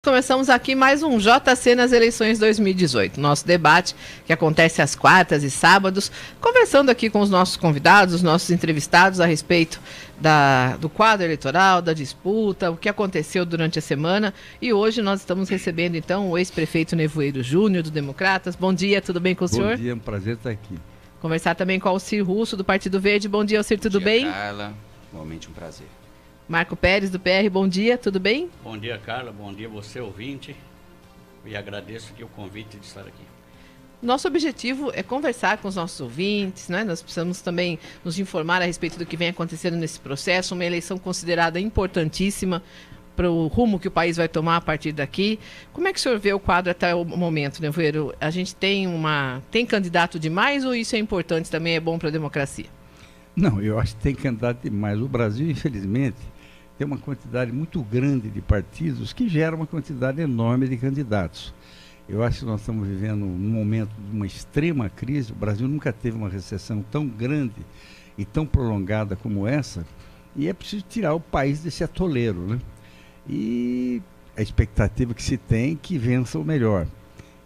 Começamos aqui mais um JC nas eleições 2018, nosso debate que acontece às quartas e sábados, conversando aqui com os nossos convidados, os nossos entrevistados a respeito do quadro eleitoral, da disputa, o que aconteceu durante a semana. E hoje nós estamos recebendo então o ex-prefeito Nevoeiro Júnior do Democratas. Bom dia, tudo bem com o senhor? Bom dia, é um prazer estar aqui. Conversar também com o Alcir Russo do Partido Verde. Bom dia, Alcir, tudo bem? Bom dia, Carla. Igualmente um prazer. Marco Pérez, do PR, bom dia, tudo bem? Bom dia, Carla, bom dia você, ouvinte, e agradeço aqui o convite de estar aqui. Nosso objetivo é conversar com os nossos ouvintes, né? Nós precisamos também nos informar a respeito do que vem acontecendo nesse processo, uma eleição considerada importantíssima para o rumo que o país vai tomar a partir daqui. Como é que o senhor vê o quadro até o momento, Nevoeiro? A gente tem candidato demais ou isso é importante também, é bom para a democracia? Não, eu acho que tem candidato demais. O Brasil, infelizmente, tem uma quantidade muito grande de partidos que gera uma quantidade enorme de candidatos. Eu acho que nós estamos vivendo um momento de uma extrema crise. O Brasil nunca teve uma recessão tão grande e tão prolongada como essa, e é preciso tirar o país desse atoleiro, né? E a expectativa que se tem é que vença o melhor.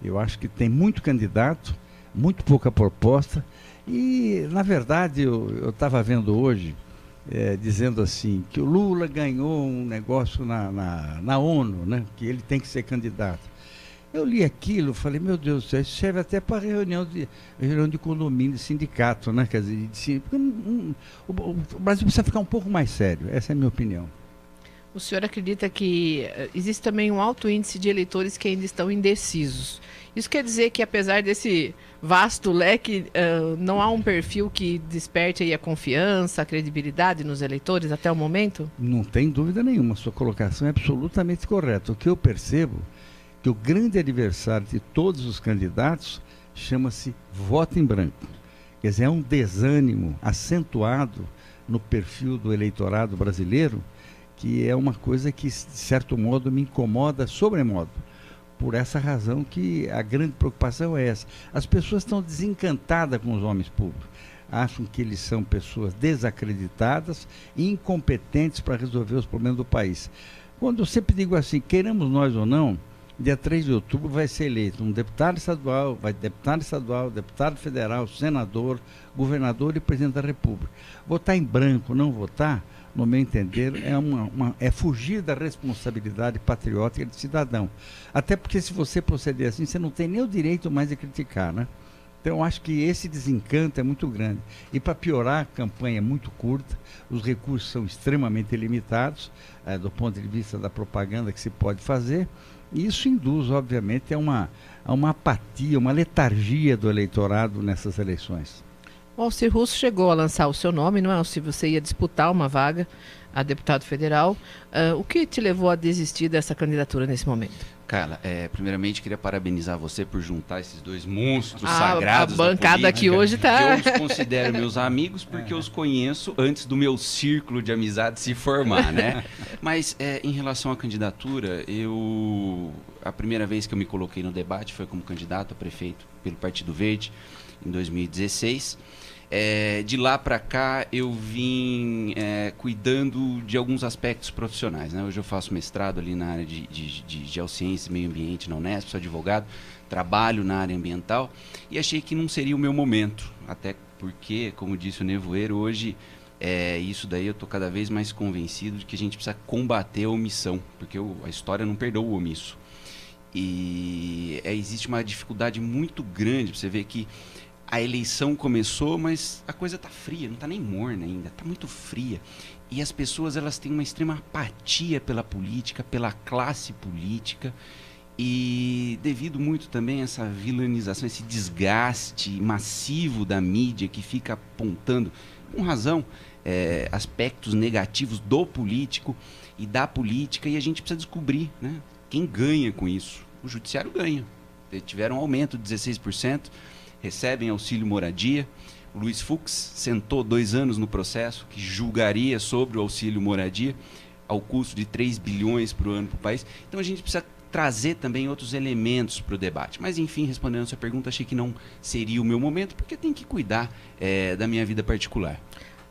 Eu acho que tem muito candidato, muito pouca proposta, e, na verdade, eu estava vendo hoje, dizendo assim, que o Lula ganhou um negócio na ONU, né, que ele tem que ser candidato. Eu li aquilo, falei, meu Deus do céu, isso serve até para reunião de condomínio, de sindicato, né, quer dizer, o Brasil precisa ficar um pouco mais sério, essa é a minha opinião. O senhor acredita que existe também um alto índice de eleitores que ainda estão indecisos? Isso quer dizer que, apesar desse vasto leque, não há um perfil que desperte aí a confiança, a credibilidade nos eleitores até o momento? Não tem dúvida nenhuma, sua colocação é absolutamente correta. O que eu percebo é que o grande adversário de todos os candidatos chama-se voto em branco. Quer dizer, é um desânimo acentuado no perfil do eleitorado brasileiro, que é uma coisa que, de certo modo, me incomoda sobremodo. Por essa razão que a grande preocupação é essa. As pessoas estão desencantadas com os homens públicos. Acham que eles são pessoas desacreditadas e incompetentes para resolver os problemas do país. Quando eu sempre digo assim, queiramos nós ou não, dia 3 de outubro vai ser eleito um deputado estadual, deputado federal, senador, governador e presidente da República. Votar em branco, não votar, no meu entender, é fugir da responsabilidade patriótica de cidadão. Até porque se você proceder assim, você não tem nem o direito mais de criticar, né? Então, eu acho que esse desencanto é muito grande. E para piorar, a campanha é muito curta, os recursos são extremamente limitados, do ponto de vista da propaganda que se pode fazer, e isso induz, obviamente, a uma apatia, uma letargia do eleitorado nessas eleições. O Alcir Russo chegou a lançar o seu nome, não é? Se você ia disputar uma vaga a deputado federal. O que te levou a desistir dessa candidatura nesse momento? Carla, primeiramente queria parabenizar você por juntar esses dois monstros sagrados da política. A bancada aqui hoje está... Eu os considero meus amigos porque eu os conheço antes do meu círculo de amizade se formar, né? Mas em relação à candidatura, a primeira vez que eu me coloquei no debate foi como candidato a prefeito pelo Partido Verde, em 2016. De lá para cá eu vim cuidando de alguns aspectos profissionais, né? Hoje eu faço mestrado ali na área de geociência e meio ambiente na Unesp, sou advogado, trabalho na área ambiental e achei que não seria o meu momento, até porque, como disse o Nevoeiro, hoje isso daí eu estou cada vez mais convencido de que a gente precisa combater a omissão, porque a história não perdoa o omisso. E existe uma dificuldade muito grande, você vê que a eleição começou, mas a coisa está fria, não está nem morna ainda, está muito fria. E as pessoas elas têm uma extrema apatia pela política, pela classe política, e devido muito também a essa vilanização, esse desgaste massivo da mídia que fica apontando, com razão, aspectos negativos do político e da política, e a gente precisa descobrir, né, quem ganha com isso. O judiciário ganha. Tiveram um aumento de 16%, recebem auxílio moradia. O Luiz Fux sentou 2 anos no processo que julgaria sobre o auxílio moradia ao custo de 3 bilhões por ano para o país. Então a gente precisa trazer também outros elementos para o debate. Mas enfim, respondendo a sua pergunta, achei que não seria o meu momento, porque eu tenho que cuidar da minha vida particular.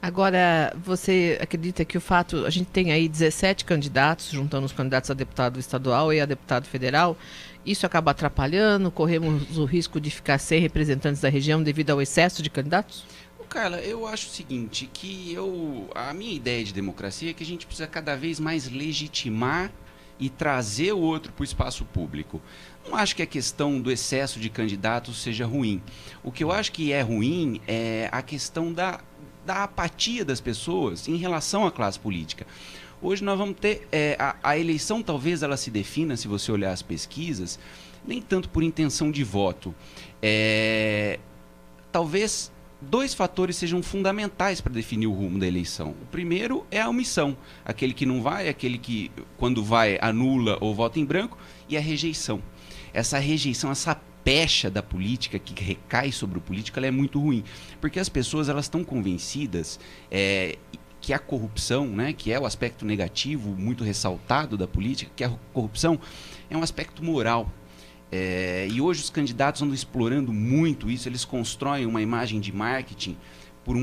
Agora, você acredita que o fato, a gente tem aí 17 candidatos, juntando os candidatos a deputado estadual e a deputado federal, isso acaba atrapalhando? Corremos o risco de ficar sem representantes da região devido ao excesso de candidatos? Carla, eu acho o seguinte, a minha ideia de democracia é que a gente precisa cada vez mais legitimar e trazer o outro para o espaço público. Não acho que a questão do excesso de candidatos seja ruim. O que eu acho que é ruim é a questão da apatia das pessoas em relação à classe política. Hoje nós vamos ter, a eleição talvez ela se defina, se você olhar as pesquisas, nem tanto por intenção de voto. Talvez 2 fatores sejam fundamentais para definir o rumo da eleição. O primeiro é a omissão, aquele que não vai, aquele que quando vai anula ou vota em branco, e a rejeição. Essa rejeição, essa pecha da política que recai sobre o político, ela é muito ruim, porque as pessoas elas estão convencidas que a corrupção, né, que é o aspecto negativo muito ressaltado da política, que a corrupção é um aspecto moral. E hoje os candidatos andam explorando muito isso, eles constroem uma imagem de marketing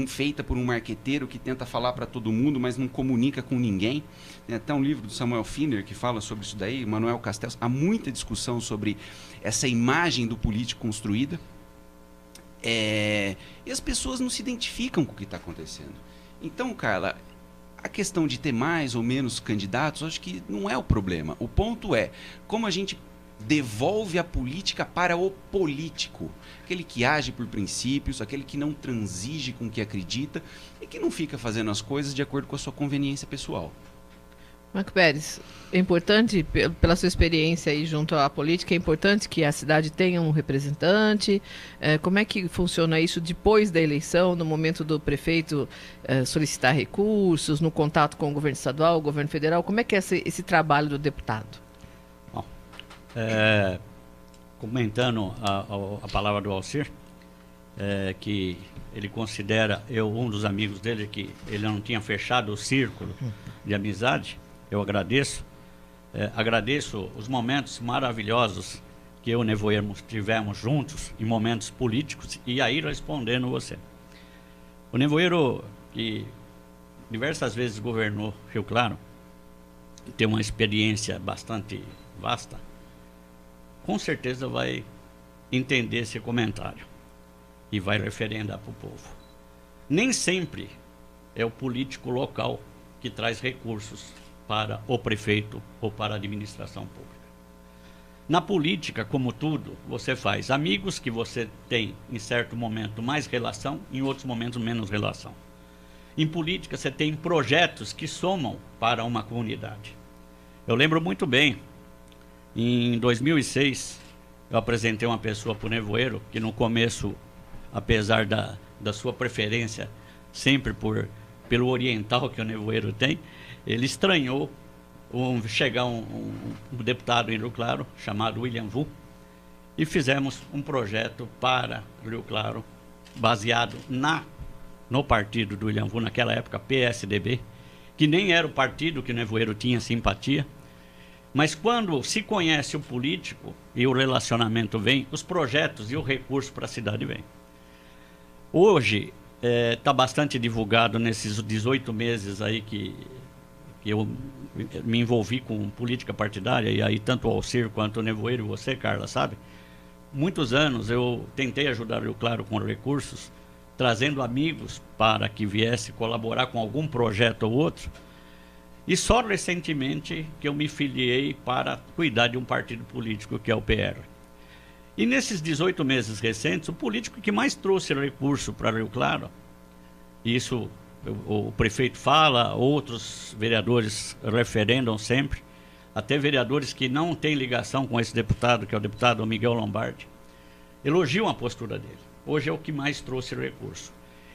feita por um marqueteiro que tenta falar para todo mundo, mas não comunica com ninguém. Tem até um livro do Samuel Finner que fala sobre isso daí, Manuel Castells. Há muita discussão sobre essa imagem do político construída. E as pessoas não se identificam com o que está acontecendo. Então, Carla, a questão de ter mais ou menos candidatos, acho que não é o problema. O ponto é como a gente devolve a política para o político, aquele que age por princípios, aquele que não transige com o que acredita e que não fica fazendo as coisas de acordo com a sua conveniência pessoal. Marco Pérez, é importante, pela sua experiência aí junto à política, é importante que a cidade tenha um representante. Como é que funciona isso depois da eleição, no momento do prefeito solicitar recursos, no contato com o governo estadual, o governo federal? Como é que é esse trabalho do deputado? Comentando a palavra do Alcir, que ele considera, um dos amigos dele, que ele não tinha fechado o círculo de amizade, eu agradeço. Agradeço os momentos maravilhosos que eu e o Nevoeiro tivemos juntos, em momentos políticos, e aí respondendo você. O Nevoeiro, que diversas vezes governou Rio Claro, tem uma experiência bastante vasta, com certeza vai entender esse comentário e vai referendar para o povo. Nem sempre é o político local que traz recursos para o prefeito ou para a administração pública. Na política, como tudo, você faz amigos que você tem em certo momento mais relação, em outros momentos menos relação. Em política você tem projetos que somam para uma comunidade. Eu lembro muito bem, em 2006, eu apresentei uma pessoa para o Nevoeiro, que no começo, apesar da sua preferência sempre pelo oriental que o Nevoeiro tem, ele estranhou chegar um deputado em Rio Claro, chamado William Vu, e fizemos um projeto para Rio Claro, baseado no partido do William Vu, naquela época PSDB, que nem era o partido que o Nevoeiro tinha simpatia. Mas quando se conhece o político e o relacionamento vem, os projetos e o recurso para a cidade vem. Hoje está bastante divulgado nesses 18 meses aí que eu me envolvi com política partidária, e aí tanto o Alcir quanto o Nevoeiro e você, Carla, sabe? Muitos anos eu tentei ajudar o Rio Claro com recursos, trazendo amigos para que viesse colaborar com algum projeto ou outro. E só recentemente que eu me filiei para cuidar de um partido político, que é o PR. E nesses 18 meses recentes, o político que mais trouxe recurso para Rio Claro, isso o prefeito fala, outros vereadores referendam sempre, até vereadores que não têm ligação com esse deputado, que é o deputado Miguel Lombardi, elogiam a postura dele. Hoje é o que mais trouxe recurso.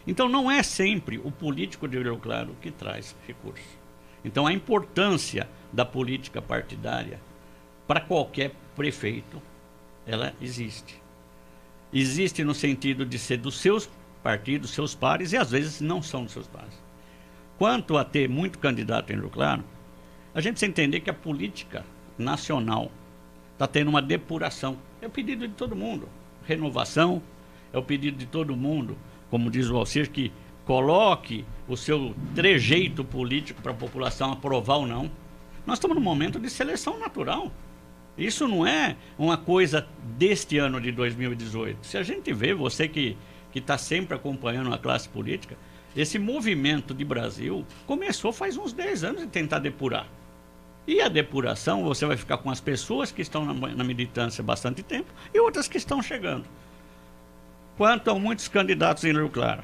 Então não é sempre o político de Rio Claro que traz recurso. Então a importância da política partidária para qualquer prefeito, ela existe. Existe no sentido de ser dos seus partidos, seus pares, e às vezes não são dos seus pares. Quanto a ter muito candidato em Rio Claro, a gente precisa entender que a política nacional está tendo uma depuração. É o pedido de todo mundo. Renovação, é o pedido de todo mundo, como diz o Alcir, que coloque o seu trejeito político para a população aprovar ou não. Nós estamos num momento de seleção natural. Isso não é uma coisa deste ano de 2018. Se a gente vê, você que está sempre acompanhando a classe política, esse movimento de Brasil começou faz uns 10 anos de tentar depurar. E a depuração, você vai ficar com as pessoas que estão na militância há bastante tempo e outras que estão chegando. Quanto a muitos candidatos em Rio Claro,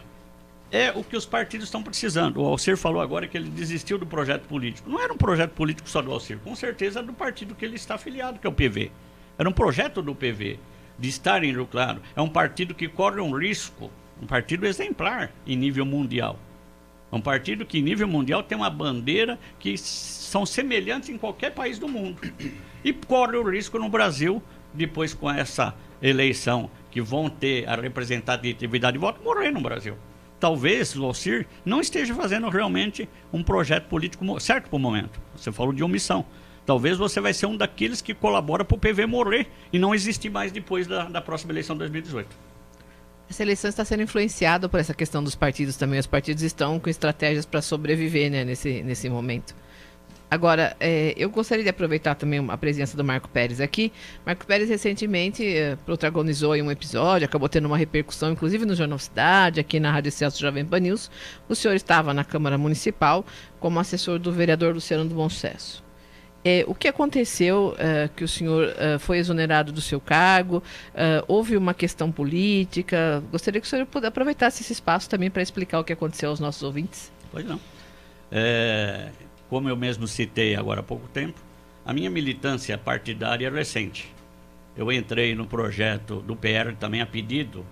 é o que os partidos estão precisando. O Alcir falou agora que ele desistiu do projeto político. Não era um projeto político só do Alcir, com certeza do partido que ele está afiliado, que é o PV. Era um projeto do PV de estar em Rio Claro. É um partido que corre um risco, um partido exemplar em nível mundial. É um partido que em nível mundial tem uma bandeira que são semelhantes em qualquer país do mundo. E corre o risco no Brasil, depois com essa eleição, que vão ter a representatividade de voto, morrer no Brasil. Talvez o Alcir não esteja fazendo realmente um projeto político certo para o momento. Você falou de omissão. Talvez você vai ser um daqueles que colabora para o PV morrer e não existir mais depois da próxima eleição de 2018. Essa eleição está sendo influenciada por essa questão dos partidos também. Os partidos estão com estratégias para sobreviver, né, nesse momento. Agora, eu gostaria de aproveitar também a presença do Marco Pérez aqui. Marco Pérez recentemente protagonizou aí um episódio, acabou tendo uma repercussão, inclusive no Jornal Cidade, aqui na Rádio Celso Jovem Pan News. O senhor estava na Câmara Municipal como assessor do vereador Luciano do Bom Sucesso. O que aconteceu que o senhor foi exonerado do seu cargo? Houve uma questão política? Gostaria que o senhor aproveitasse esse espaço também para explicar o que aconteceu aos nossos ouvintes. Pois não. Como eu mesmo citei agora há pouco tempo, a minha militância partidária é recente. Eu entrei no projeto do PR, também a pedido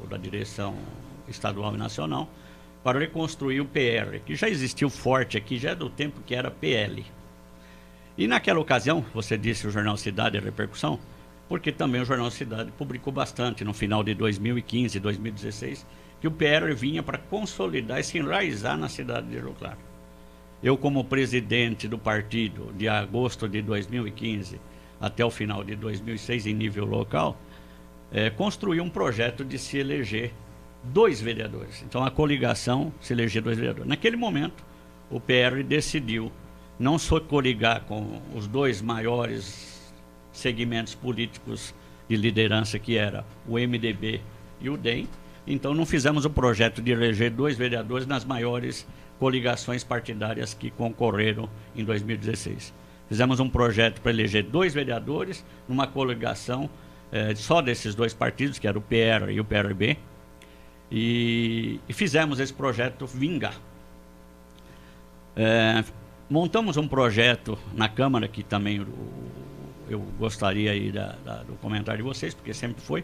da direção estadual e nacional, para reconstruir o PR, que já existiu forte aqui, já é do tempo que era PL. E naquela ocasião, você disse o Jornal Cidade, a repercussão, porque também o Jornal Cidade publicou bastante no final de 2015, 2016, que o PR vinha para consolidar e se enraizar na cidade de Rio Claro. Eu, como presidente do partido, de agosto de 2015 até o final de 2006, em nível local, construí um projeto de se eleger 2 vereadores. Então, a coligação se eleger 2 vereadores. Naquele momento, o PR decidiu não só coligar com os 2 maiores segmentos políticos de liderança, que era o MDB e o DEM. Então, não fizemos o projeto de eleger 2 vereadores nas maiores coligações partidárias que concorreram em 2016. Fizemos um projeto para eleger 2 vereadores numa coligação só desses 2 partidos, que era o PR e o PRB, e fizemos esse projeto vingar. Montamos um projeto na Câmara, que também eu gostaria aí do comentário de vocês, porque sempre foi,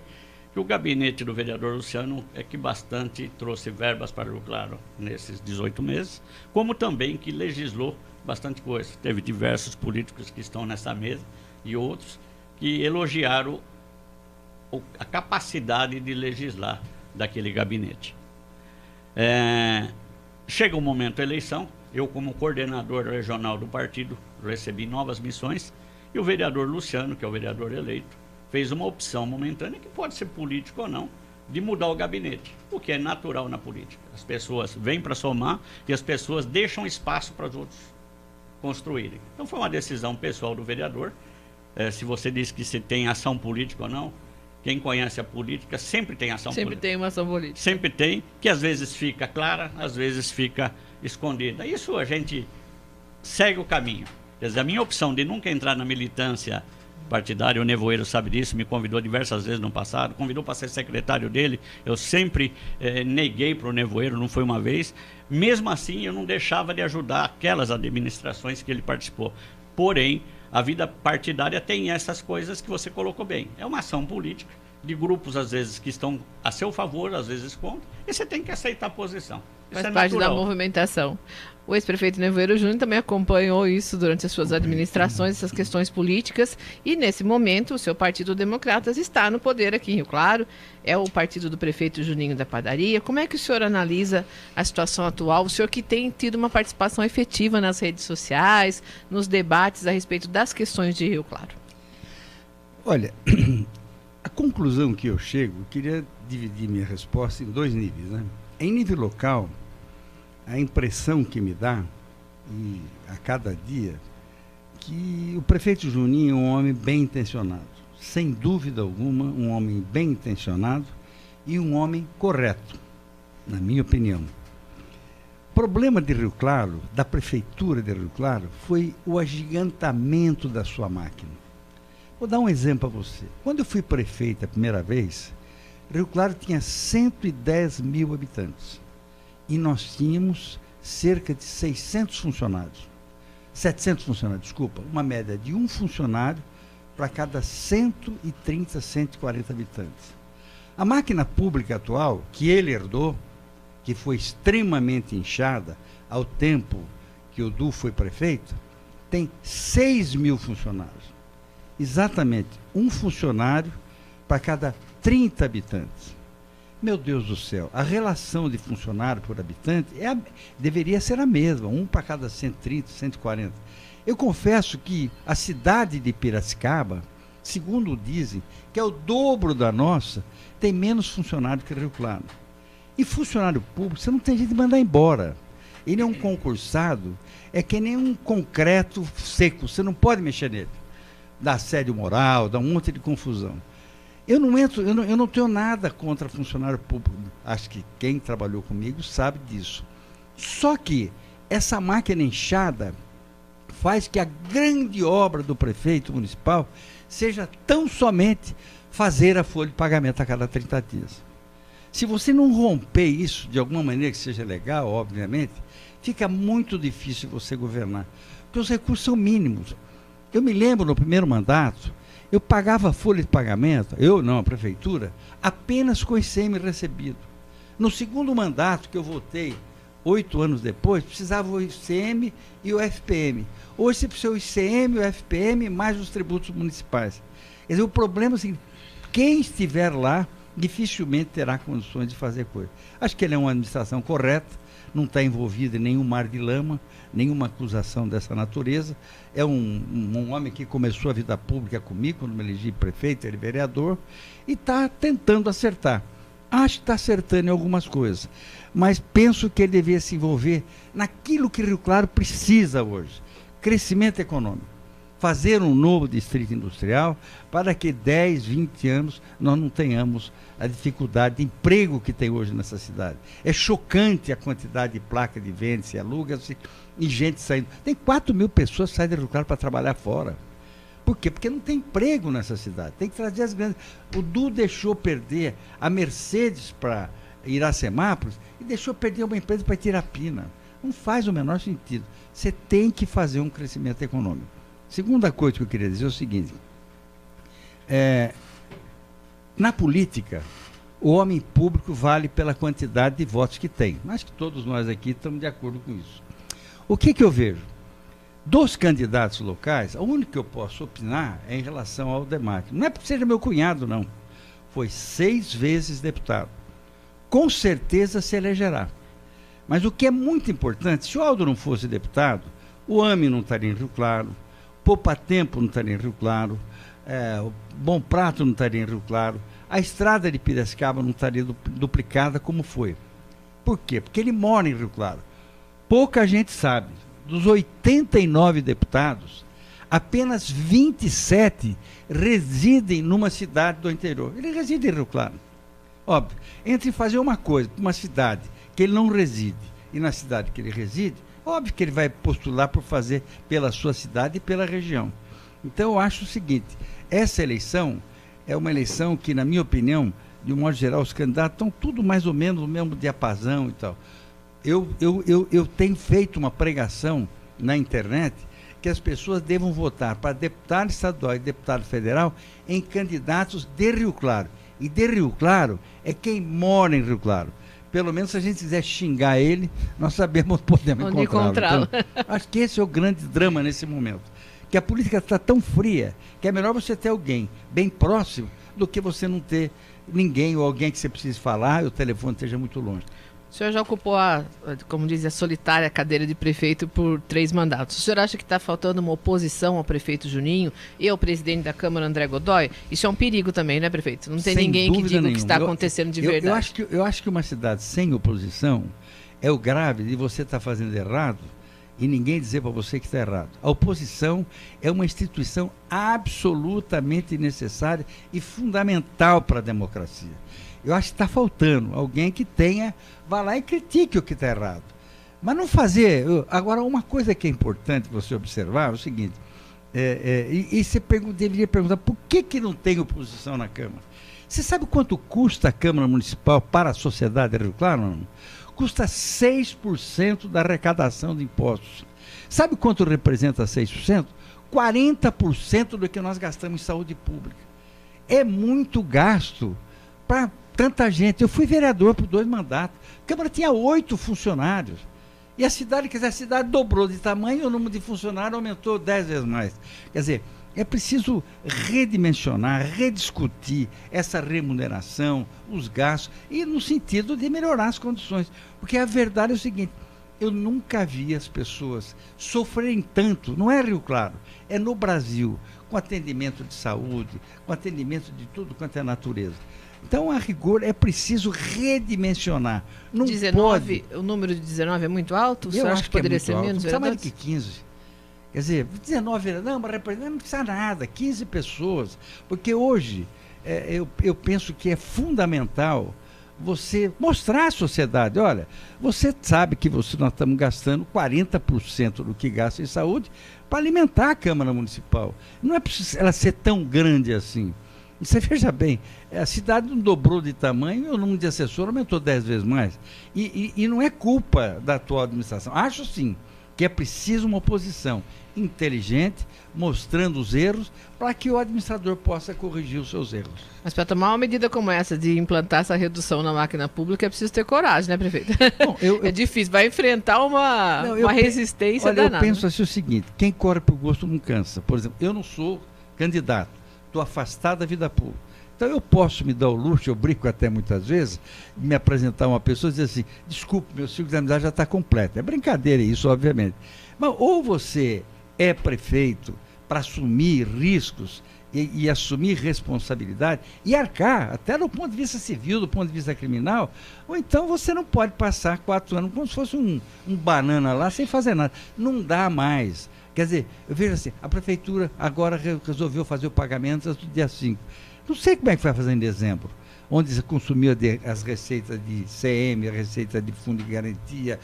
que o gabinete do vereador Luciano é que bastante trouxe verbas para o Rio Claro nesses 18 meses, como também que legislou bastante coisa. Teve diversos políticos que estão nessa mesa e outros que elogiaram a capacidade de legislar daquele gabinete. Chega o momento da eleição, eu, como coordenador regional do partido, recebi novas missões, e o vereador Luciano, que é o vereador eleito, fez uma opção momentânea, que pode ser política ou não, de mudar o gabinete, o que é natural na política. As pessoas vêm para somar e as pessoas deixam espaço para os outros construírem. Então foi uma decisão pessoal do vereador. Se você diz que se tem ação política ou não, quem conhece a política sempre tem ação política. Sempre tem uma ação política. Sempre tem, que às vezes fica clara, às vezes fica escondida. Isso a gente segue o caminho. Quer dizer, a minha opção de nunca entrar na militância partidária, o Nevoeiro sabe disso, me convidou diversas vezes no passado, convidou para ser secretário dele, eu sempre neguei para o Nevoeiro, não foi uma vez. Mesmo assim, eu não deixava de ajudar aquelas administrações que ele participou. Porém, a vida partidária tem essas coisas que você colocou bem. É uma ação política de grupos, às vezes, que estão a seu favor, às vezes contra, e você tem que aceitar a posição. Faz parte da movimentação. O ex-prefeito Nevoeiro Júnior também acompanhou isso durante as suas administrações, essas questões políticas, e nesse momento o seu Partido Democratas está no poder aqui em Rio Claro, é o partido do prefeito Juninho da Padaria. Como é que o senhor analisa a situação atual? O senhor que tem tido uma participação efetiva nas redes sociais, nos debates a respeito das questões de Rio Claro. Olha, a conclusão que eu chego, eu queria dividir minha resposta em 2 níveis, né? em nível local, a impressão que me dá, e a cada dia, que o prefeito Juninho é um homem bem intencionado. Sem dúvida alguma, um homem bem intencionado e um homem correto, na minha opinião. O problema de Rio Claro, da prefeitura de Rio Claro, foi o agigantamento da sua máquina. Vou dar um exemplo para você. Quando eu fui prefeito a primeira vez, Rio Claro tinha 110 mil habitantes. E nós tínhamos cerca de 600 funcionários. 700 funcionários, desculpa. Uma média de um funcionário para cada 130, 140 habitantes. A máquina pública atual, que ele herdou, que foi extremamente inchada ao tempo que o Du foi prefeito, tem 6 mil funcionários. Exatamente, um funcionário para cada 30 habitantes. Meu Deus do céu, a relação de funcionário por habitante deveria ser a mesma, um para cada 130, 140. Eu confesso que a cidade de Piracicaba, segundo dizem, que é o dobro da nossa, tem menos funcionário que Rio Claro. E funcionário público, você não tem jeito de mandar embora. Ele é um concursado, é que nem um concreto seco, você não pode mexer nele. Dá assédio moral, dá um monte de confusão. Eu não tenho nada contra funcionário público. Acho que quem trabalhou comigo sabe disso. Só que essa máquina inchada faz que a grande obra do prefeito municipal seja tão somente fazer a folha de pagamento a cada 30 dias. Se você não romper isso de alguma maneira que seja legal, obviamente, fica muito difícil você governar. Porque os recursos são mínimos. Eu me lembro no primeiro mandato, eu pagava a folha de pagamento, a prefeitura, apenas com o ICM recebido. No segundo mandato que eu votei, 8 anos depois, precisava o ICM e o FPM. Hoje você precisa o ICM, o FPM, mais os tributos municipais. Quer dizer, o problema é o seguinte, quem estiver lá dificilmente terá condições de fazer coisa. Acho que ele é uma administração correta, não está envolvido em nenhum mar de lama, nenhuma acusação dessa natureza. É um homem que começou a vida pública comigo, quando me elegi prefeito, ele vereador, e está tentando acertar. Acho que está acertando em algumas coisas, mas penso que ele deveria se envolver naquilo que Rio Claro precisa hoje. Crescimento econômico. Fazer um novo distrito industrial para que 10, 20 anos nós não tenhamos a dificuldade de emprego que tem hoje nessa cidade. É chocante a quantidade de placa de venda-se, aluga-se e gente saindo. Tem 4 mil pessoas que saem de Rio Claro para trabalhar fora. Por quê? Porque não tem emprego nessa cidade. Tem que trazer as grandes... O Du deixou perder a Mercedes para Iracemápolis e deixou perder uma empresa para Tirapina. Não faz o menor sentido. Você tem que fazer um crescimento econômico. Segunda coisa que eu queria dizer é o seguinte, na política, o homem público vale pela quantidade de votos que tem. Acho que todos nós aqui estamos de acordo com isso. O que eu vejo? Dos candidatos locais, o único que eu posso opinar é em relação ao Demarque. Não é porque seja meu cunhado, não. Foi 6 vezes deputado. Com certeza se elegerá. Mas o que é muito importante, se o Aldo não fosse deputado, o AME não estaria em Rio Claro, Poupa Tempo não estaria em Rio Claro, o Bom Prato não estaria em Rio Claro, a estrada de Piracicaba não estaria duplicada como foi. Por quê? Porque ele mora em Rio Claro. Pouca gente sabe. Dos 89 deputados, apenas 27 residem numa cidade do interior. Ele reside em Rio Claro. Óbvio, entre fazer uma coisa para uma cidade que ele não reside e na cidade que ele reside, óbvio que ele vai postular por fazer pela sua cidade e pela região. Então eu acho o seguinte, essa eleição é uma eleição que, na minha opinião, de um modo geral, os candidatos estão tudo mais ou menos no mesmo diapasão e tal. Eu tenho feito uma pregação na internet que as pessoas devam votar para deputado estadual e deputado federal em candidatos de Rio Claro. E de Rio Claro é quem mora em Rio Claro. Pelo menos se a gente quiser xingar ele, nós sabemos onde podemos encontrá-lo. Então, acho que esse é o grande drama nesse momento. Que a política está tão fria que é melhor você ter alguém bem próximo do que você não ter ninguém ou alguém que você precise falar e o telefone esteja muito longe. O senhor já ocupou como diz, a solitária cadeira de prefeito por 3 mandatos. O senhor acha que está faltando uma oposição ao prefeito Juninho e ao presidente da Câmara, André Godoy? Isso é um perigo também, né, prefeito? Não tem ninguém que diga o que está acontecendo de verdade. Eu acho que uma cidade sem oposição é o grave de você estar fazendo errado e ninguém dizer para você que está errado. A oposição é uma instituição absolutamente necessária e fundamental para a democracia. Eu acho que está faltando alguém que vá lá e critique o que está errado. Mas não fazer... Agora, uma coisa que é importante você observar é o seguinte, você deveria perguntar por que não tem oposição na Câmara? Você sabe quanto custa a Câmara Municipal para a sociedade de Rio Claro? Não? Custa 6% da arrecadação de impostos. Sabe quanto representa 6%? 40% do que nós gastamos em saúde pública. É muito gasto para tanta gente. Eu fui vereador por 2 mandatos. A Câmara tinha 8 funcionários. E a cidade dobrou de tamanho e o número de funcionários aumentou 10 vezes mais. Quer dizer, é preciso redimensionar, rediscutir essa remuneração, os gastos, e no sentido de melhorar as condições. Porque a verdade é o seguinte, eu nunca vi as pessoas sofrerem tanto, não é Rio Claro, é no Brasil, com atendimento de saúde, com atendimento de tudo quanto é natureza. Então, a rigor, é preciso redimensionar. Não 19, pode... O número de 19 é muito alto? Eu acho que poderia ser menos? Não precisa mais do que 15. Quer dizer, 19, não precisa nada, 15 pessoas. Porque hoje, eu penso que é fundamental você mostrar à sociedade, olha, você sabe que nós estamos gastando 40% do que gasta em saúde para alimentar a Câmara Municipal. Não é preciso ela ser tão grande assim. Você veja bem, a cidade não dobrou de tamanho e o número de assessores aumentou 10 vezes mais. E não é culpa da atual administração. Acho sim que é preciso uma oposição inteligente, mostrando os erros, para que o administrador possa corrigir os seus erros. Mas para tomar uma medida como essa, de implantar essa redução na máquina pública, é preciso ter coragem, né, prefeito? Bom, é difícil, vai enfrentar uma resistência danada. Eu penso assim o seguinte, quem corre por gosto não cansa. Por exemplo, eu não sou candidato, estou afastado da vida pública. Então eu posso me dar o luxo, eu brinco até muitas vezes, de me apresentar a uma pessoa e dizer assim, desculpe, meu ciclo de amizade já está completo. É brincadeira isso, obviamente. Mas ou você é prefeito para assumir riscos e assumir responsabilidade e arcar, até do ponto de vista civil, do ponto de vista criminal, ou então você não pode passar 4 anos como se fosse um banana lá sem fazer nada. Não dá mais. Quer dizer, eu vejo assim, a prefeitura agora resolveu fazer o pagamento do dia 5. Não sei como é que vai fazer em dezembro, onde se consumiu as receitas de CM, a receita de fundo de garantia,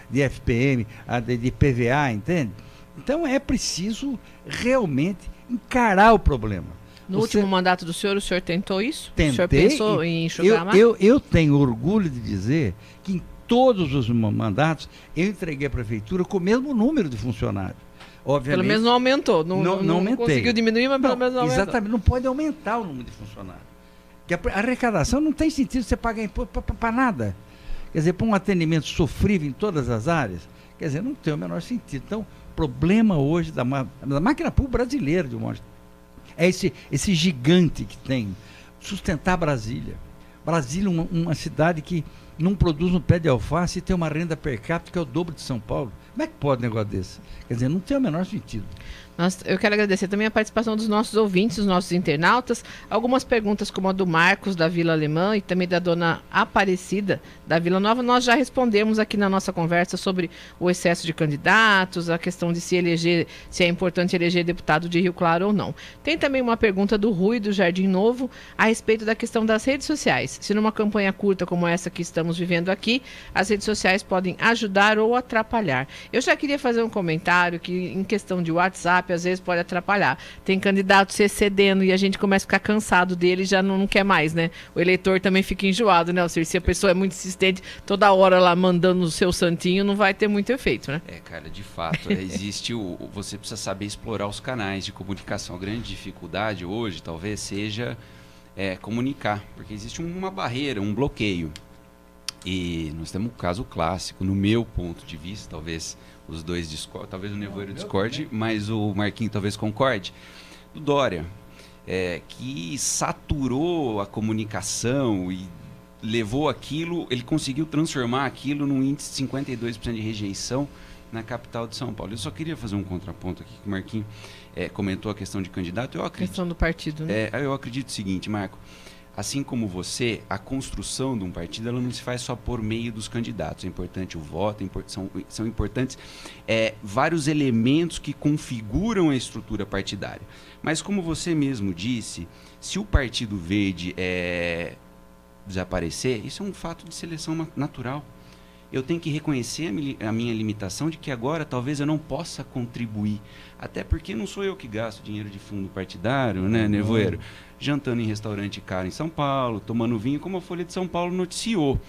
de FPM, de PVA, entende? Então é preciso realmente encarar o problema. No último mandato do senhor, o senhor tentou isso? Tentei. O senhor pensou em enxugar mais? Eu tenho orgulho de dizer que em todos os mandatos eu entreguei a prefeitura com o mesmo número de funcionários. Obviamente, pelo menos não aumentou. Não conseguiu diminuir, mas pelo menos não aumentou. Exatamente, não pode aumentar o número de funcionários. Porque a arrecadação não tem sentido você pagar imposto para nada. Quer dizer, para um atendimento sofrível em todas as áreas, quer dizer, não tem o menor sentido. Então, o problema hoje da máquina pública brasileira, de um modo, é esse gigante que tem, sustentar Brasília. Brasília é uma cidade que não produz um pé de alface e tem uma renda per capita que é o dobro de São Paulo. Como é que pode um negócio desse? Quer dizer, não tem o menor sentido. Eu quero agradecer também a participação dos nossos ouvintes, dos nossos internautas. Algumas perguntas, como a do Marcos, da Vila Alemã, e também da dona Aparecida, da Vila Nova, nós já respondemos aqui na nossa conversa sobre o excesso de candidatos, a questão de se é importante eleger deputado de Rio Claro ou não. Tem também uma pergunta do Rui, do Jardim Novo, a respeito da questão das redes sociais. Se numa campanha curta como essa que estamos vivendo aqui, as redes sociais podem ajudar ou atrapalhar. Eu já queria fazer um comentário que, em questão de WhatsApp, às vezes pode atrapalhar. Tem candidato se excedendo e a gente começa a ficar cansado dele e já não quer mais, né? O eleitor também fica enjoado, né? Ou seja, se a pessoa é muito insistente, toda hora lá mandando o seu santinho, não vai ter muito efeito, né? Cara, de fato, você precisa saber explorar os canais de comunicação. A grande dificuldade hoje, talvez, seja comunicar, porque existe uma barreira, um bloqueio. E nós temos um caso clássico, no meu ponto de vista, talvez os dois discordem, talvez o Nevoeiro discorde, mas o Marquinhos talvez concorde, do Dória, que saturou a comunicação e levou aquilo, ele conseguiu transformar aquilo num índice de 52% de rejeição na capital de São Paulo. Eu só queria fazer um contraponto aqui, que o Marquinhos comentou a questão de candidato. Eu acredito, questão do partido, né? Eu acredito o seguinte, Marco, assim como você, a construção de um partido ela não se faz só por meio dos candidatos. É importante o voto, são importantes vários elementos que configuram a estrutura partidária. Mas como você mesmo disse, se o Partido Verde desaparecer, isso é um fato de seleção natural. Eu tenho que reconhecer a minha limitação de que agora talvez eu não possa contribuir. Até porque não sou eu que gasto dinheiro de fundo partidário, né, Nevoeiro? Jantando em restaurante caro em São Paulo, tomando vinho, como a Folha de São Paulo noticiou.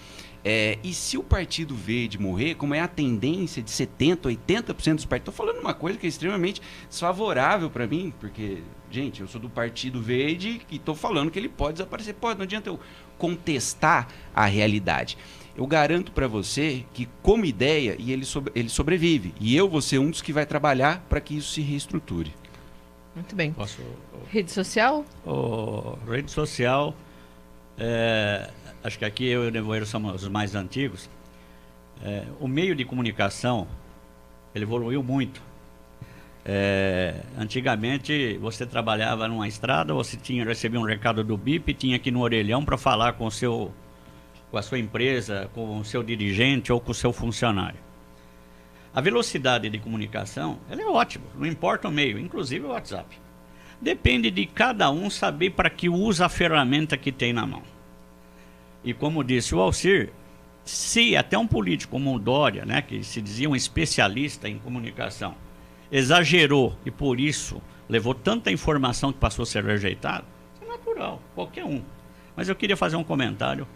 E se o Partido Verde morrer, como é a tendência de 70%, 80% dos partidos... Estou falando uma coisa que é extremamente desfavorável para mim, porque, gente, eu sou do Partido Verde e estou falando que ele pode desaparecer. Pode, não adianta eu contestar a realidade. Eu garanto para você que, como ideia, ele sobrevive. E eu vou ser um dos que vai trabalhar para que isso se reestruture. Muito bem. Posso... Rede social? Rede social, acho que aqui eu e o Nevoeiro somos os mais antigos. O meio de comunicação, ele evoluiu muito. Antigamente, você trabalhava numa estrada, você recebia um recado do BIP, tinha que ir no orelhão para falar com a sua empresa, com o seu dirigente ou com o seu funcionário. A velocidade de comunicação, ela é ótima, não importa o meio, inclusive o WhatsApp. Depende de cada um saber para que usa a ferramenta que tem na mão. E como disse o Alcir, se até um político como o Dória, né, que se dizia um especialista em comunicação, exagerou e por isso levou tanta informação que passou a ser rejeitado, é natural, qualquer um. Mas eu queria fazer um comentário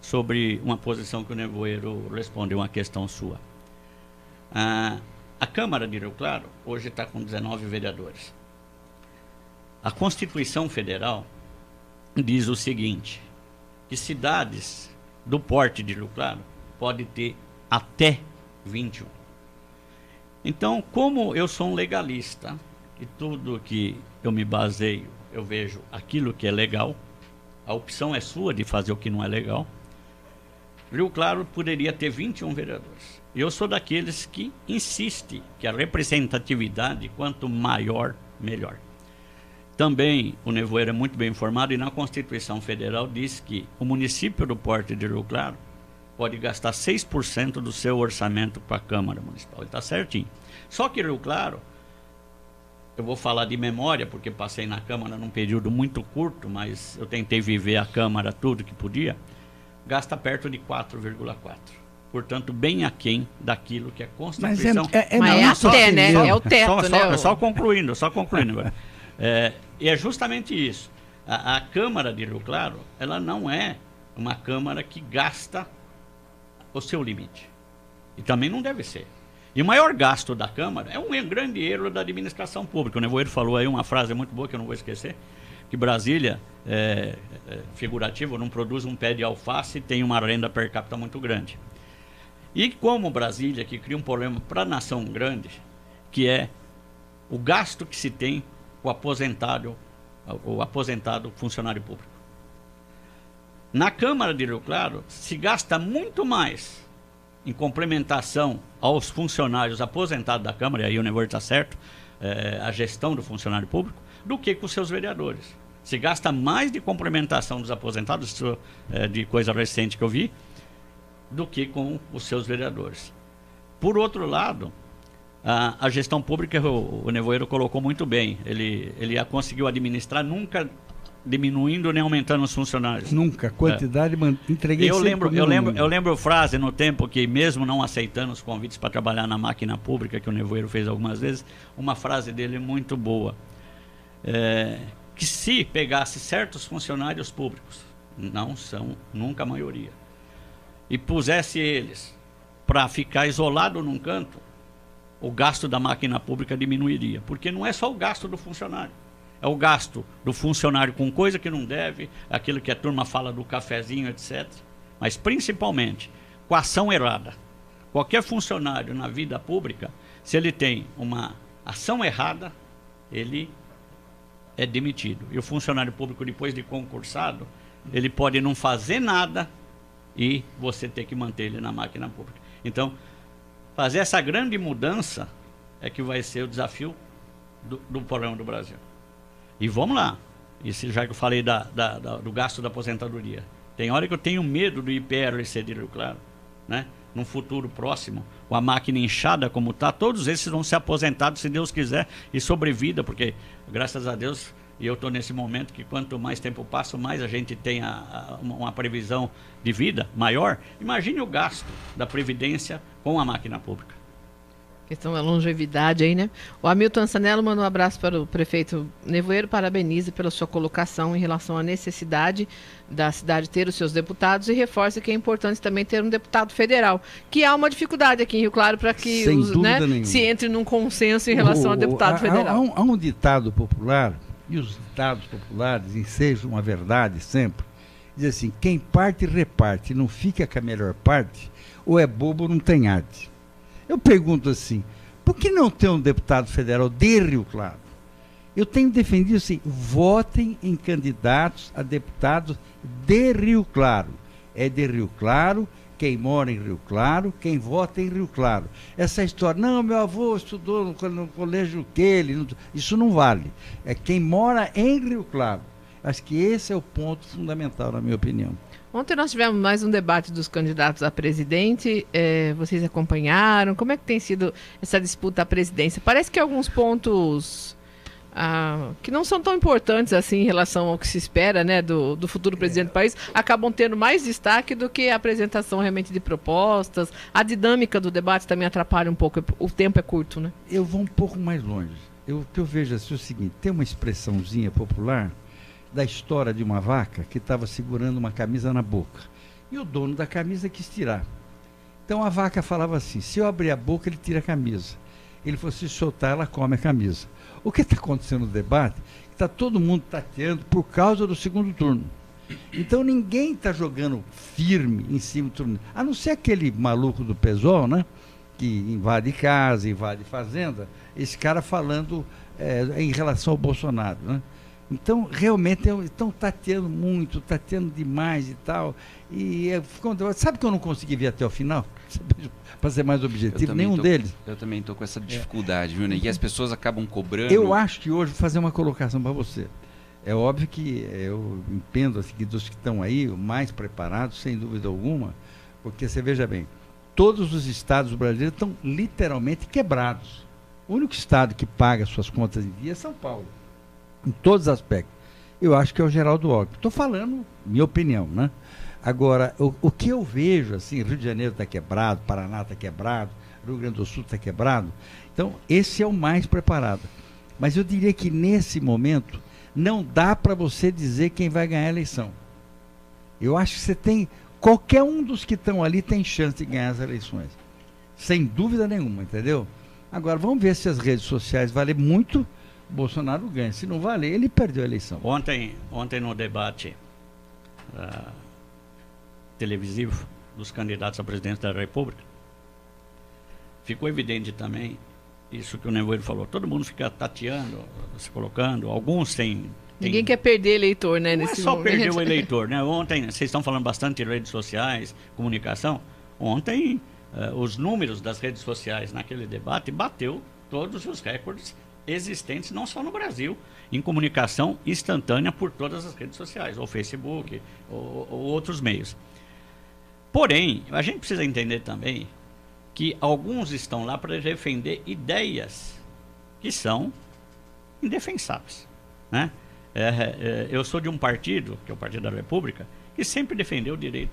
sobre uma posição que o Nevoeiro respondeu uma questão sua. A Câmara de Rio Claro hoje está com 19 vereadores. A Constituição Federal diz o seguinte, que cidades do porte de Rio Claro pode ter até 21. Então, como eu sou um legalista e tudo que eu me baseio, eu vejo aquilo que é legal, a opção é sua de fazer o que não é legal, Rio Claro poderia ter 21 vereadores. Eu sou daqueles que insiste que a representatividade, quanto maior, melhor. Também o Nevoeiro é muito bem informado e na Constituição Federal diz que o município do porte de Rio Claro pode gastar 6% do seu orçamento para a Câmara Municipal. Ele está certinho. Só que Rio Claro, eu vou falar de memória porque passei na Câmara num período muito curto, mas eu tentei viver a Câmara tudo que podia, gasta perto de 4,4%. Portanto, bem aquém daquilo que a Constituição... Mas até, né? É o teto, né? Só concluindo agora. E é justamente isso. A Câmara de Rio Claro, ela não é uma Câmara que gasta o seu limite. E também não deve ser. E o maior gasto da Câmara é um grande erro da administração pública. O Nevoeiro falou aí uma frase muito boa que eu não vou esquecer, que Brasília, figurativo, não produz um pé de alface e tem uma renda per capita muito grande. E como Brasília, que cria um problema para a nação grande, que é o gasto que se tem com o aposentado funcionário público. Na Câmara de Rio Claro, se gasta muito mais em complementação aos funcionários aposentados da Câmara, e aí o Nevoeiro está certo, a gestão do funcionário público, do que com seus vereadores. Se gasta mais de complementação dos aposentados, de coisa recente que eu vi, do que com os seus vereadores. Por outro lado, a gestão pública, o Nevoeiro colocou muito bem, ele conseguiu administrar, nunca diminuindo nem aumentando os funcionários. Nunca, quantidade, entreguei eu lembro frase no tempo que, mesmo não aceitando os convites para trabalhar na máquina pública, que o Nevoeiro fez algumas vezes, uma frase dele muito boa, que se pegasse certos funcionários públicos, não são nunca a maioria, e pusesse eles para ficar isolado num canto, o gasto da máquina pública diminuiria, porque não é só o gasto do funcionário, é o gasto do funcionário com coisa que não deve, aquilo que a turma fala do cafezinho, etc. Mas principalmente com a ação errada. Qualquer funcionário na vida pública, se ele tem uma ação errada, ele é demitido. E o funcionário público, depois de concursado, ele pode não fazer nada e você ter que manter ele na máquina pública. Então, fazer essa grande mudança é que vai ser o desafio do programa do Brasil. E vamos lá. Isso já que eu falei do gasto da aposentadoria. Tem hora que eu tenho medo do IPRC de Rio Claro, né? Num futuro próximo, com a máquina inchada como está, todos esses vão ser aposentados, se Deus quiser, e sobrevida, porque, graças a Deus, eu estou nesse momento que quanto mais tempo passa, mais a gente tem uma previsão de vida maior. Imagine o gasto da Previdência com a máquina pública. Questão da longevidade aí, né? O Hamilton Sanello manda um abraço para o prefeito Nevoeiro, parabeniza pela sua colocação em relação à necessidade da cidade ter os seus deputados e reforça que é importante também ter um deputado federal, que há uma dificuldade aqui em Rio Claro para que se entre num consenso em relação ao deputado federal. Há um ditado popular, e os ditados populares ensejam uma verdade sempre, diz assim, quem parte reparte, não fica com a melhor parte, ou é bobo ou não tem arte. Eu pergunto assim, por que não ter um deputado federal de Rio Claro? Eu tenho defendido assim, votem em candidatos a deputados de Rio Claro. É de Rio Claro, quem mora em Rio Claro, quem vota em Rio Claro. Essa história, não, meu avô estudou no colégio Kelly, isso não vale. É quem mora em Rio Claro. Acho que esse é o ponto fundamental, na minha opinião. Ontem nós tivemos mais um debate dos candidatos a presidente, vocês acompanharam? Como é que tem sido essa disputa à presidência? Parece que alguns pontos que não são tão importantes assim em relação ao que se espera, né, do futuro presidente do país, acabam tendo mais destaque do que a apresentação realmente de propostas. A dinâmica do debate também atrapalha um pouco, o tempo é curto, né? Eu vou um pouco mais longe. O que eu vejo assim, é o seguinte, tem uma expressãozinha popular da história de uma vaca que estava segurando uma camisa na boca. E o dono da camisa quis tirar. Então a vaca falava assim, se eu abrir a boca, ele tira a camisa. Ele falou, se soltar, ela come a camisa. O que está acontecendo no debate? Está todo mundo tateando por causa do segundo turno. Então ninguém está jogando firme em cima do turno. A não ser aquele maluco do PSOL, né? Que invade casa, invade fazenda. Esse cara falando em relação ao Bolsonaro, né? Então, realmente, estão tateando muito, tateando demais e tal. E sabe que eu não consegui ver até o final? Para ser mais objetivo, nenhum deles. Eu também estou com essa dificuldade, viu, né? E as pessoas acabam cobrando. Eu acho que hoje vou fazer uma colocação para você. É óbvio que eu entendo assim, que dos que estão aí, mais preparados, sem dúvida alguma, porque você veja bem, todos os estados brasileiros estão literalmente quebrados. O único estado que paga suas contas em dia é São Paulo. Em todos os aspectos. Eu acho que é o Geraldo Alckmin. Estou falando minha opinião, né? Agora, o que eu vejo, assim, Rio de Janeiro está quebrado, Paraná está quebrado, Rio Grande do Sul está quebrado. Então, esse é o mais preparado. Mas eu diria que nesse momento, não dá para você dizer quem vai ganhar a eleição. Eu acho que você tem, qualquer um dos que estão ali tem chance de ganhar as eleições. Sem dúvida nenhuma, entendeu? Agora, vamos ver se as redes sociais valem muito. Bolsonaro ganha. Se não valer, ele perdeu a eleição. Ontem no debate televisivo dos candidatos a presidente da República, ficou evidente também isso que o Nevoeiro falou. Todo mundo fica tateando, se colocando. Alguns têm... Ninguém quer perder eleitor, né? Não é só perder o eleitor, né? Ontem, vocês estão falando bastante de redes sociais, comunicação. Ontem, os números das redes sociais naquele debate bateu todos os recordes existentes, não só no Brasil, em comunicação instantânea por todas as redes sociais, ou Facebook, ou outros meios. Porém, a gente precisa entender também que alguns estão lá para defender ideias que são indefensáveis, né? Eu sou de um partido, que é o Partido da República, que sempre defendeu o direito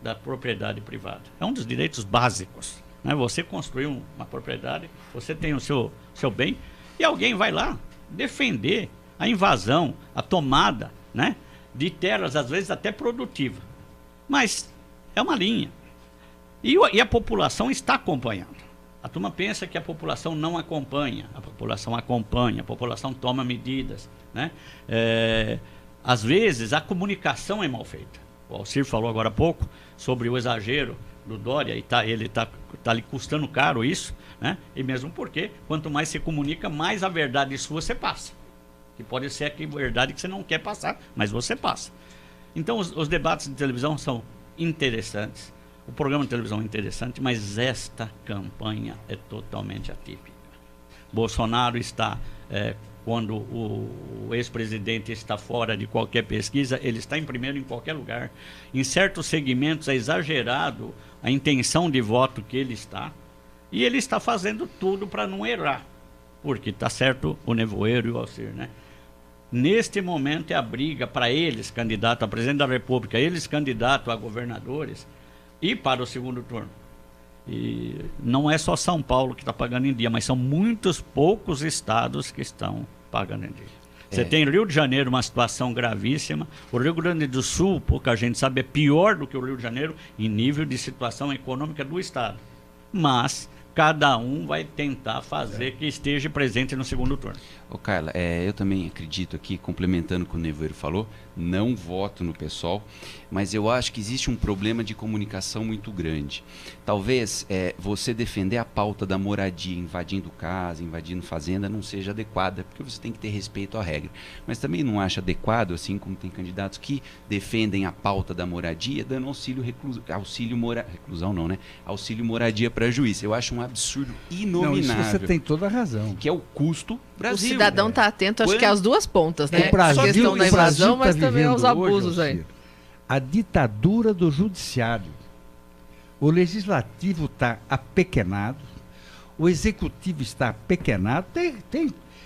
da propriedade privada. É um dos direitos básicos, né? Você construir uma propriedade, você tem o seu bem, e alguém vai lá defender a invasão, a tomada, né, de terras, às vezes até produtiva. Mas é uma linha. E a população está acompanhando. A turma pensa que a população não acompanha. A população acompanha, a população toma medidas, né? Às vezes a comunicação é mal feita. O Alcir falou agora há pouco sobre o exagero do Dória, e ele está lhe custando caro isso, né? E mesmo porque, quanto mais se comunica, mais a verdade sua você passa. Que pode ser a verdade que você não quer passar, mas você passa. Então, os debates de televisão são interessantes, o programa de televisão é interessante, mas esta campanha é totalmente atípica. Bolsonaro está, quando o ex-presidente está fora de qualquer pesquisa, ele está em primeiro em qualquer lugar. Em certos segmentos é exagerado a intenção de voto que ele está, e ele está fazendo tudo para não errar, porque está certo o Nevoeiro e o Alcir, né? Neste momento é a briga para eles, candidato a presidente da República, eles candidato a governadores, e para o segundo turno. E não é só São Paulo que está pagando em dia, mas são muitos poucos estados que estão pagando em dia. Você tem Rio de Janeiro, uma situação gravíssima. O Rio Grande do Sul, pouca gente sabe, é pior do que o Rio de Janeiro em nível de situação econômica do estado. Mas cada um vai tentar fazer que esteja presente no segundo turno. Ô Carla, eu também acredito aqui, complementando o que o Nevoeiro falou, não voto no PSOL, mas eu acho que existe um problema de comunicação muito grande. Talvez você defender a pauta da moradia, invadindo casa, invadindo fazenda, não seja adequada, porque você tem que ter respeito à regra. Mas também não acho adequado, assim como tem candidatos que defendem a pauta da moradia, dando auxílio moradia para juiz. Eu acho um absurdo inominável. Não, isso você tem toda a razão. Que é o custo Brasil. O cidadão está atento, acho que às duas pontas, né? O Brasil, a questão da invasão, mas tá também aos abusos hoje, aí. A ditadura do judiciário. O legislativo está apequenado, o executivo está apequenado.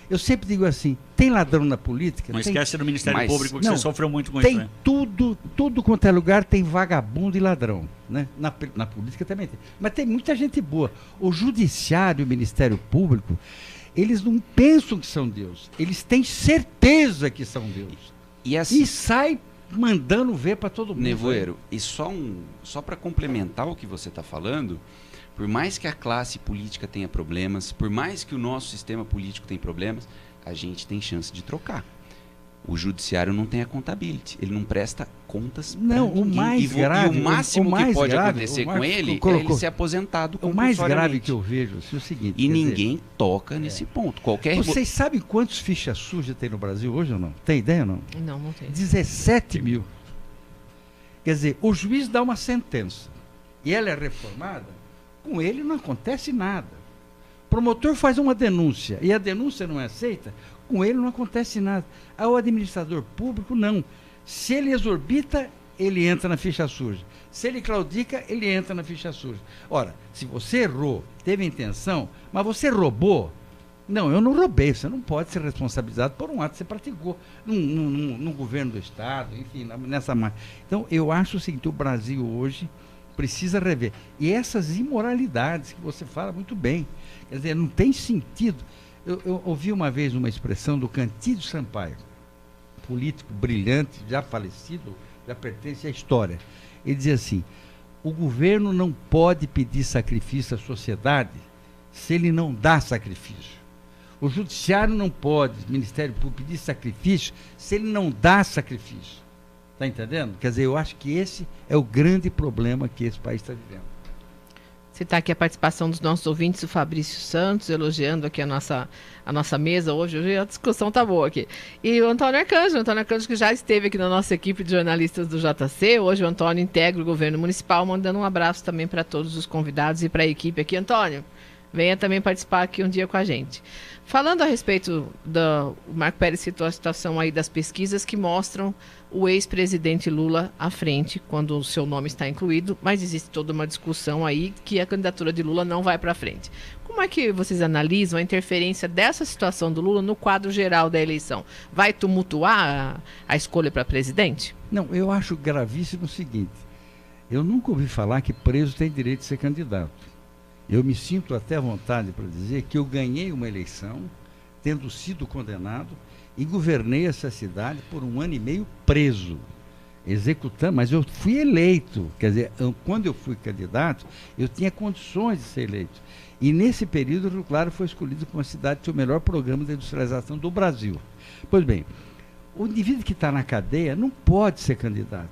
Eu sempre digo assim, tem ladrão na política? Não esquece do Ministério Público, que você sofreu muito com isso. Tem tudo quanto é lugar, tem vagabundo e ladrão. Né? Na política também tem. Mas tem muita gente boa. O judiciário e o Ministério Público, eles não pensam que são Deus. Eles têm certeza que são Deus. E sai mandando ver para todo mundo. Nevoeiro, e só para complementar o que você está falando, por mais que a classe política tenha problemas, por mais que o nosso sistema político tenha problemas, a gente tem chance de trocar. O judiciário não tem a accountability, ele não presta contas para ninguém. O mais grave, e o máximo que pode acontecer com ele é ele ser aposentado. O mais grave que eu vejo é o seguinte... E ninguém toca nesse ponto. Vocês sabem quantos fichas sujas tem no Brasil hoje ou não? Tem ideia ou não? Não tem. 17 mil. Quer dizer, o juiz dá uma sentença e ela é reformada, com ele não acontece nada. O promotor faz uma denúncia e a denúncia não é aceita, com ele não acontece nada. O administrador público, não. Se ele exorbita, ele entra na ficha suja. Se ele claudica, ele entra na ficha suja. Ora, se você errou, teve intenção, mas você roubou, não, eu não roubei, você não pode ser responsabilizado por um ato que você praticou no governo do Estado, enfim, nessa marca. Então, eu acho o seguinte, o Brasil hoje precisa rever. E essas imoralidades que você fala muito bem, quer dizer, não tem sentido. Eu ouvi uma vez uma expressão do Cantídio Sampaio, político brilhante, já falecido, já pertence à história. Ele dizia assim, o governo não pode pedir sacrifício à sociedade se ele não dá sacrifício. O judiciário não pode, o Ministério Público, pedir sacrifício se ele não dá sacrifício. Está entendendo? Quer dizer, eu acho que esse é o grande problema que esse país está vivendo. Citar aqui a participação dos nossos ouvintes, o Fabrício Santos, elogiando aqui a nossa mesa hoje. Hoje a discussão está boa aqui. E o Antônio Arcanjo que já esteve aqui na nossa equipe de jornalistas do JC. Hoje o Antônio integra o governo municipal, mandando um abraço também para todos os convidados e para a equipe aqui. Antônio, venha também participar aqui um dia com a gente. Falando a respeito o Marco Pérez citou a situação aí das pesquisas que mostram o ex-presidente Lula à frente, quando o seu nome está incluído, mas existe toda uma discussão aí que a candidatura de Lula não vai para frente. Como é que vocês analisam a interferência dessa situação do Lula no quadro geral da eleição? Vai tumultuar a escolha para presidente? Não, eu acho gravíssimo o seguinte, eu nunca ouvi falar que preso tem direito de ser candidato. Eu me sinto até à vontade para dizer que eu ganhei uma eleição, tendo sido condenado, e governei essa cidade por 1 ano e meio preso, executando, mas eu fui eleito. Quer dizer, quando eu fui candidato, eu tinha condições de ser eleito. E nesse período, o Rio Claro foi escolhido como a cidade que tinha o melhor programa de industrialização do Brasil. Pois bem, o indivíduo que está na cadeia não pode ser candidato.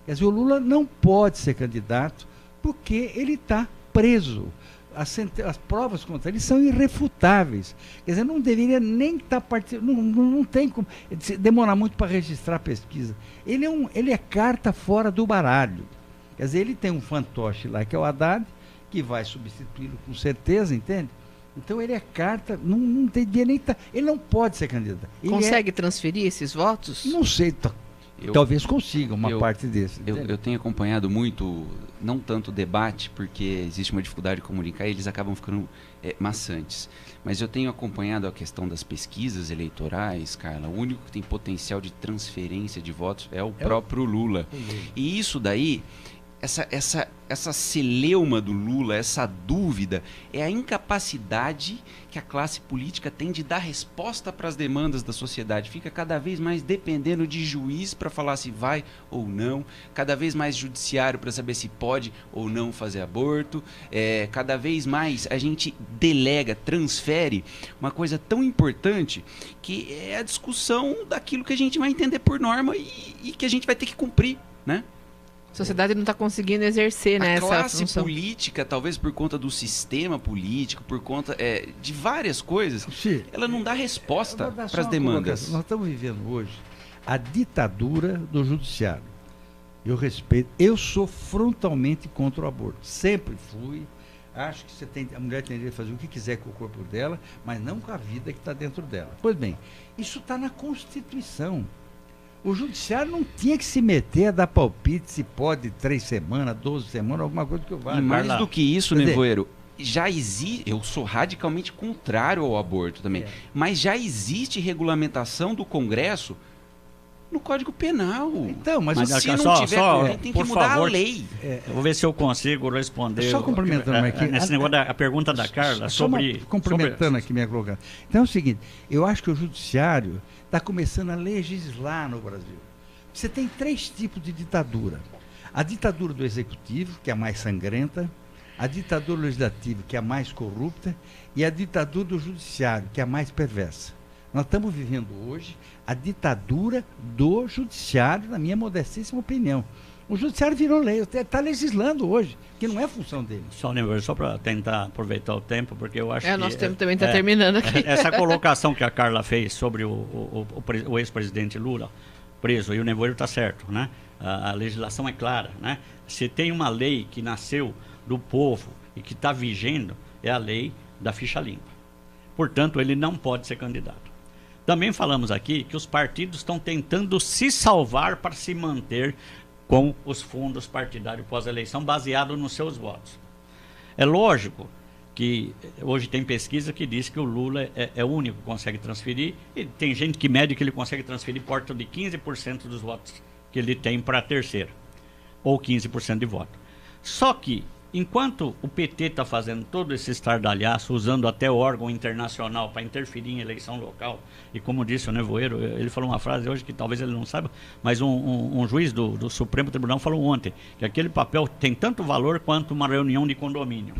Quer dizer, o Lula não pode ser candidato porque ele está preso. As provas contra ele são irrefutáveis. Quer dizer, não deveria nem estar participando, não tem como. Demora muito para registrar a pesquisa. Ele é carta fora do baralho. Quer dizer, ele tem um fantoche lá, que é o Haddad, que vai substituí-lo com certeza, entende? Então ele é carta, não tem dia nem... Ele não pode ser candidato. Consegue transferir esses votos? Não sei, talvez consiga uma parte desse. Eu tenho acompanhado muito, não tanto o debate, porque existe uma dificuldade de comunicar e eles acabam ficando maçantes. Mas eu tenho acompanhado a questão das pesquisas eleitorais, Carla. O único que tem potencial de transferência de votos é o próprio Lula. E isso daí... Essa celeuma do Lula, essa dúvida, é a incapacidade que a classe política tem de dar resposta para as demandas da sociedade. Fica cada vez mais dependendo de juiz para falar se vai ou não, cada vez mais judiciário para saber se pode ou não fazer aborto, cada vez mais a gente delega, transfere uma coisa tão importante que é a discussão daquilo que a gente vai entender por norma e que a gente vai ter que cumprir, né? A sociedade não está conseguindo exercer, né, essa função. A classe política, talvez por conta do sistema político, por conta de várias coisas, ela não dá resposta para as demandas. Nós estamos vivendo hoje a ditadura do judiciário. Eu respeito, eu sou frontalmente contra o aborto. Sempre fui. Acho que a mulher tem direito de fazer o que quiser com o corpo dela, mas não com a vida que está dentro dela. Pois bem, isso está na Constituição. O judiciário não tinha que se meter a dar palpite se pode 3 semanas, 12 semanas, alguma coisa que eu vá. E mais do que isso, Nevoeiro, já existe, eu sou radicalmente contrário ao aborto também, mas já existe regulamentação do Congresso no Código Penal. Então, mas se não tiver, tem que mudar a lei. Eu vou ver se eu consigo responder. Só complementando aqui. Nesse negócio da pergunta da Carla sobre... Complementando aqui minha colocação. Então é o seguinte, eu acho que o judiciário está começando a legislar no Brasil. Você tem 3 tipos de ditadura. A ditadura do executivo, que é a mais sangrenta, a ditadura legislativa, que é a mais corrupta, e a ditadura do judiciário, que é a mais perversa. Nós estamos vivendo hoje a ditadura do judiciário, na minha modestíssima opinião. O judiciário virou lei, está legislando hoje, que não é função dele. Só para tentar aproveitar o tempo, porque eu acho que... nosso tempo também está terminando aqui. Essa colocação que a Carla fez sobre o ex-presidente Lula preso, e o Nevoeiro está certo, né? A legislação é clara, né? Se tem uma lei que nasceu do povo e que está vigendo, é a lei da ficha limpa. Portanto, ele não pode ser candidato. Também falamos aqui que os partidos estão tentando se salvar para se manter com os fundos partidários pós-eleição, baseado nos seus votos. É lógico que hoje tem pesquisa que diz que o Lula é o único que consegue transferir, e tem gente que mede que ele consegue transferir perto de 15% dos votos que ele tem para a terceira, ou 15% de voto. Só que, enquanto o PT está fazendo todo esse estardalhaço, usando até órgão internacional para interferir em eleição local, e como disse o Nevoeiro, ele falou uma frase hoje que talvez ele não saiba, mas um juiz do Supremo Tribunal falou ontem, que aquele papel tem tanto valor quanto uma reunião de condomínio.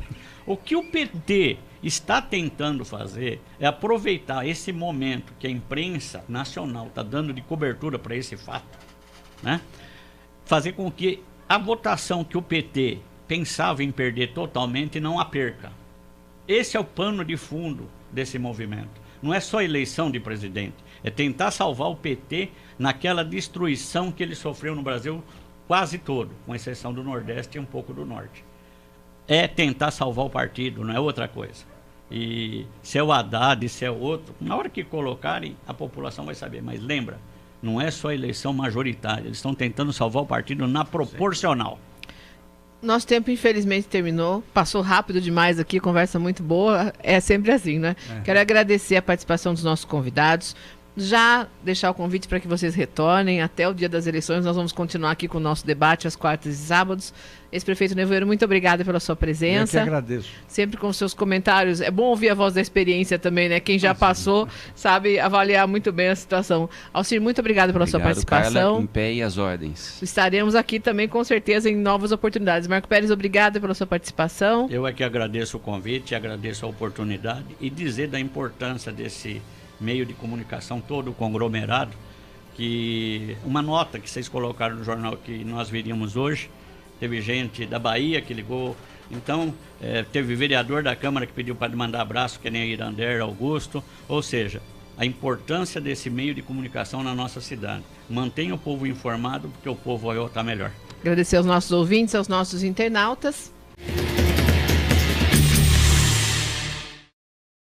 O que o PT está tentando fazer é aproveitar esse momento que a imprensa nacional está dando de cobertura para esse fato, né? Fazer com que a votação que o PT pensava em perder totalmente não a perca. Esse é o pano de fundo desse movimento. Não é só eleição de presidente, é tentar salvar o PT naquela destruição que ele sofreu no Brasil quase todo, com exceção do Nordeste e um pouco do Norte. É tentar salvar o partido, não é outra coisa. E se é o Haddad, se é outro, na hora que colocarem, a população vai saber. Mas lembra, não é só eleição majoritária, eles estão tentando salvar o partido na proporcional. Nosso tempo, infelizmente, terminou. Passou rápido demais aqui, conversa muito boa. É sempre assim, né? Quero agradecer a participação dos nossos convidados. Já deixar o convite para que vocês retornem até o dia das eleições. Nós vamos continuar aqui com o nosso debate às quartas e sábados. Ex-prefeito Nevoeiro, muito obrigada pela sua presença. Eu que agradeço. Sempre com seus comentários. É bom ouvir a voz da experiência também, né? Quem já passou sabe avaliar muito bem a situação. Alcir, muito obrigado pela sua participação. Carla, em pé e às ordens. Estaremos aqui também, com certeza, em novas oportunidades. Marco Pérez, obrigado pela sua participação. Eu é que agradeço o convite, agradeço a oportunidade e dizer da importância desse meio de comunicação, todo o conglomerado, que uma nota que vocês colocaram no jornal que nós viríamos hoje, teve gente da Bahia que ligou, então teve vereador da Câmara que pediu para mandar abraço, que nem a Irander Augusto, ou seja, a importância desse meio de comunicação na nossa cidade. Mantenha o povo informado, porque o povo vai votar melhor. Agradecer aos nossos ouvintes, aos nossos internautas.